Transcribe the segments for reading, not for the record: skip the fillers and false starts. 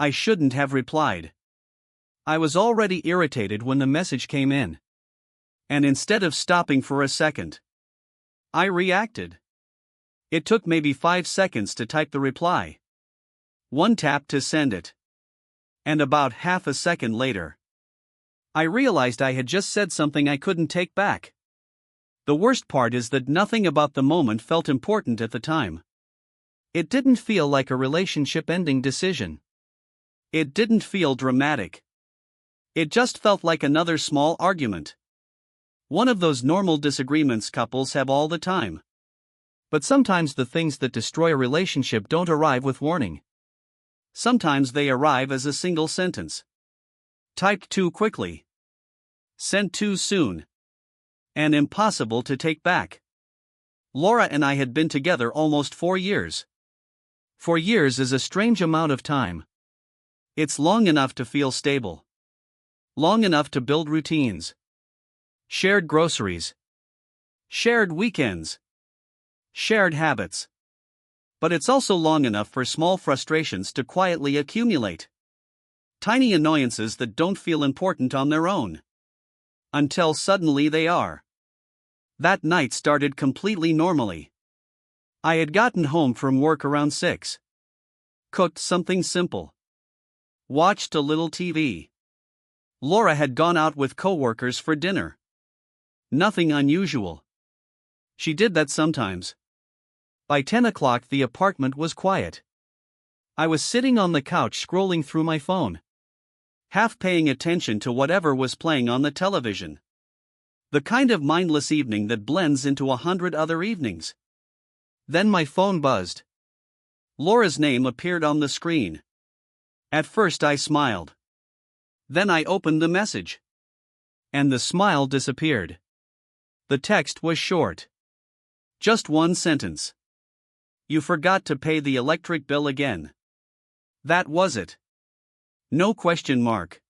I shouldn't have replied. I was already irritated when the message came in. And instead of stopping for a second, I reacted. It took maybe 5 seconds to type the reply. One tap to send it. And about half a second later, I realized I had just said something I couldn't take back. The worst part is that nothing about the moment felt important at the time. It didn't feel like a relationship-ending decision. It didn't feel dramatic. It just felt like another small argument. One of those normal disagreements couples have all the time. But sometimes the things that destroy a relationship don't arrive with warning. Sometimes they arrive as a single sentence. Typed too quickly. Sent too soon. And impossible to take back. Laura and I had been together almost 4 years. 4 years is a strange amount of time. It's long enough to feel stable. Long enough to build routines. Shared groceries. Shared weekends. Shared habits. But it's also long enough for small frustrations to quietly accumulate. Tiny annoyances that don't feel important on their own. Until suddenly they are. That night started completely normally. I had gotten home from work around 6. Cooked something simple. Watched a little TV. Laura had gone out with coworkers for dinner. Nothing unusual. She did that sometimes. By 10 o'clock the apartment was quiet. I was sitting on the couch scrolling through my phone. Half paying attention to whatever was playing on the television. The kind of mindless evening that blends into 100 other evenings. Then my phone buzzed. Laura's name appeared on the screen. At first I smiled. Then I opened the message. And the smile disappeared. The text was short. Just one sentence. You forgot to pay the electric bill again. That was it. No question mark.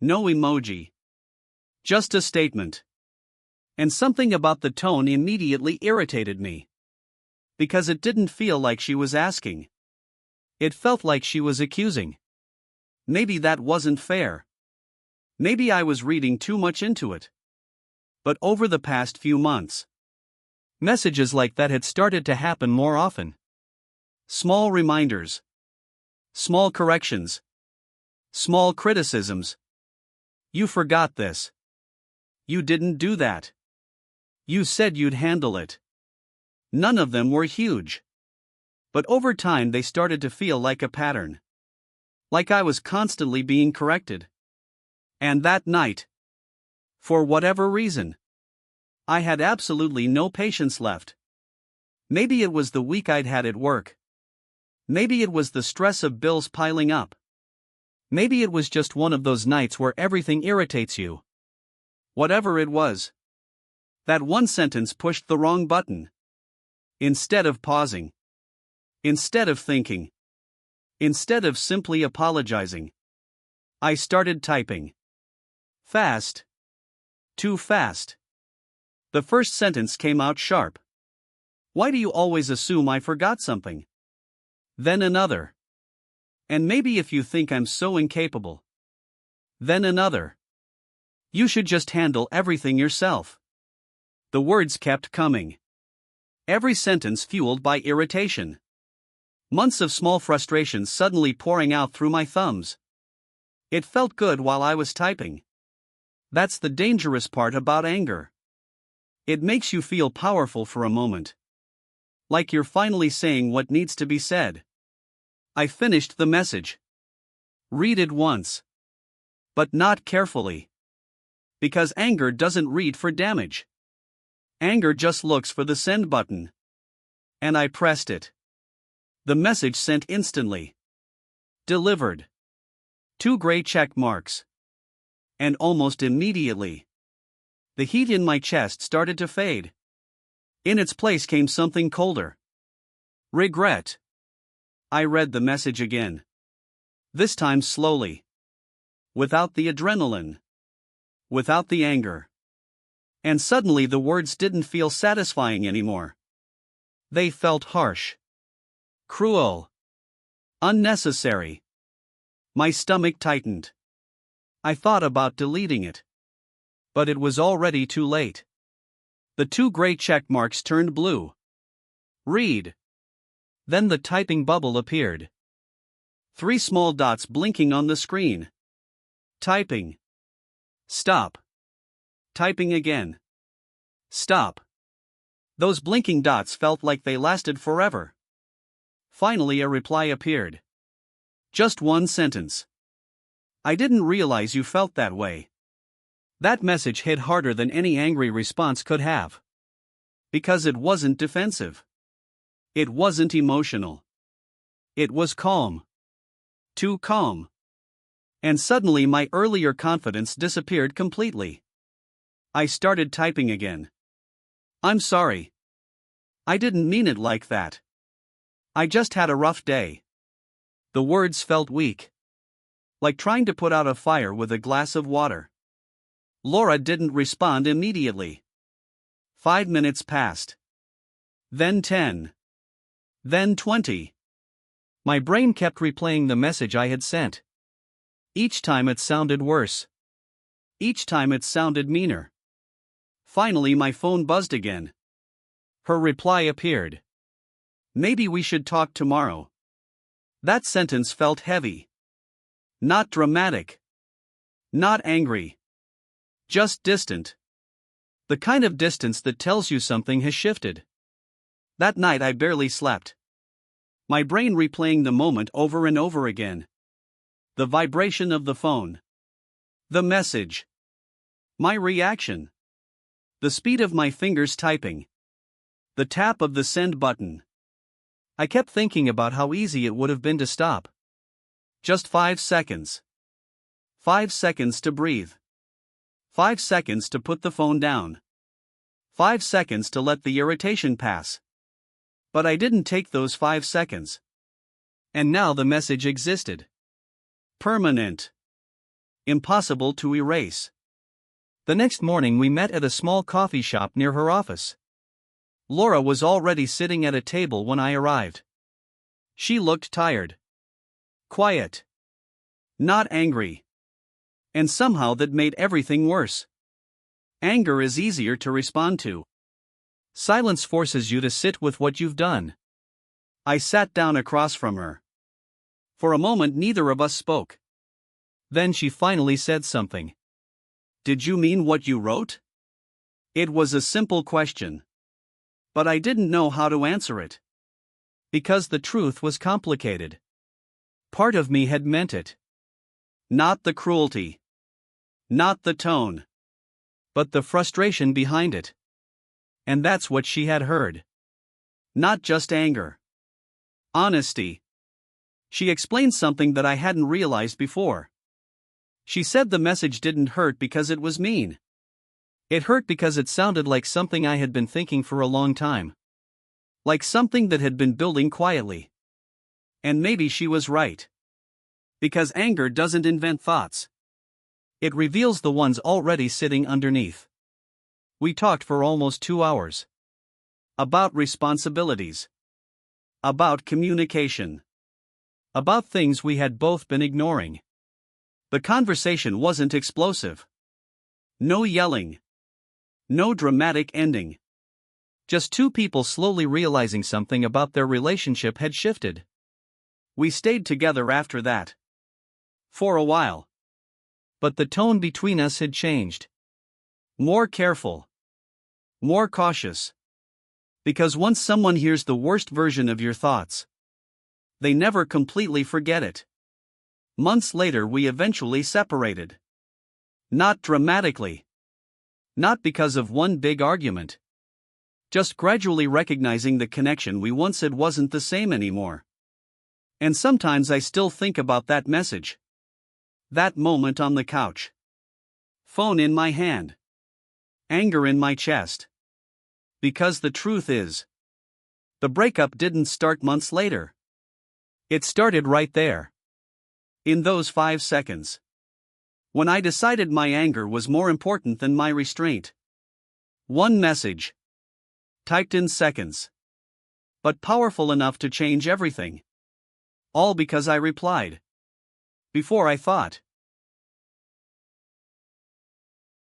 No emoji. Just a statement. And something about the tone immediately irritated me. Because it didn't feel like she was asking. It felt like she was accusing. Maybe that wasn't fair. Maybe I was reading too much into it. But over the past few months, messages like that had started to happen more often. Small reminders. Small corrections. Small criticisms. You forgot this. You didn't do that. You said you'd handle it. None of them were huge. But over time they started to feel like a pattern. Like I was constantly being corrected. And that night, for whatever reason, I had absolutely no patience left. Maybe it was the week I'd had at work. Maybe it was the stress of bills piling up. Maybe it was just one of those nights where everything irritates you. Whatever it was, that one sentence pushed the wrong button. Instead of pausing. Instead of thinking. Instead of simply apologizing. I started typing. Fast. Too fast. The first sentence came out sharp. Why do you always assume I forgot something? Then another. And maybe if you think I'm so incapable. Then another. You should just handle everything yourself. The words kept coming. Every sentence fueled by irritation. Months of small frustrations suddenly pouring out through my thumbs. It felt good while I was typing. That's the dangerous part about anger. It makes you feel powerful for a moment. Like you're finally saying what needs to be said. I finished the message. Read it once. But not carefully. Because anger doesn't read for damage. Anger just looks for the send button. And I pressed it. The message sent instantly. Delivered. 2 gray check marks. And almost immediately, the heat in my chest started to fade. In its place came something colder. Regret. I read the message again. This time slowly. Without the adrenaline. Without the anger. And suddenly the words didn't feel satisfying anymore. They felt harsh. Cruel. Unnecessary. My stomach tightened. I thought about deleting it. But it was already too late. The 2 gray check marks turned blue. Read. Then the typing bubble appeared. 3 small dots blinking on the screen. Typing. Stop. Typing again. Stop. Those blinking dots felt like they lasted forever. Finally, a reply appeared. Just 1 sentence. I didn't realize you felt that way. That message hit harder than any angry response could have. Because it wasn't defensive. It wasn't emotional. It was calm. Too calm. And suddenly my earlier confidence disappeared completely. I started typing again. I'm sorry. I didn't mean it like that. I just had a rough day. The words felt weak. Like trying to put out a fire with a glass of water. Laura didn't respond immediately. 5 minutes passed. Then 10. Then 20. My brain kept replaying the message I had sent. Each time it sounded worse. Each time it sounded meaner. Finally, my phone buzzed again. Her reply appeared. Maybe we should talk tomorrow. That sentence felt heavy. Not dramatic. Not angry. Just distant. The kind of distance that tells you something has shifted. That night I barely slept. My brain replaying the moment over and over again. The vibration of the phone. The message. My reaction. The speed of my fingers typing. The tap of the send button. I kept thinking about how easy it would have been to stop. Just 5 seconds. 5 seconds to breathe. 5 seconds to put the phone down. 5 seconds to let the irritation pass. But I didn't take those 5 seconds. And now the message existed. Permanent. Impossible to erase. The next morning we met at a small coffee shop near her office. Laura was already sitting at a table when I arrived. She looked tired. Quiet. Not angry. And somehow that made everything worse. Anger is easier to respond to. Silence forces you to sit with what you've done. I sat down across from her. For a moment neither of us spoke. Then she finally said something. Did you mean what you wrote? It was a simple question. But I didn't know how to answer it. Because the truth was complicated. Part of me had meant it. Not the cruelty. Not the tone. But the frustration behind it. And that's what she had heard. Not just anger. Honesty. She explained something that I hadn't realized before. She said the message didn't hurt because it was mean. It hurt because it sounded like something I had been thinking for a long time. Like something that had been building quietly. And maybe she was right. Because anger doesn't invent thoughts. It reveals the ones already sitting underneath. We talked for almost 2 hours. About responsibilities. About communication. About things we had both been ignoring. The conversation wasn't explosive. No yelling. No dramatic ending. Just 2 people slowly realizing something about their relationship had shifted. We stayed together after that. For a while. But the tone between us had changed. More careful. More cautious. Because once someone hears the worst version of your thoughts, they never completely forget it. Months later we eventually separated. Not dramatically. Not because of one big argument. Just gradually recognizing the connection we once had wasn't the same anymore. And sometimes I still think about that message. That moment on the couch. Phone in my hand. Anger in my chest. Because the truth is, the breakup didn't start months later. It started right there. In those 5 seconds. When I decided my anger was more important than my restraint. One message. Typed in seconds. But powerful enough to change everything. All because I replied. before I thought.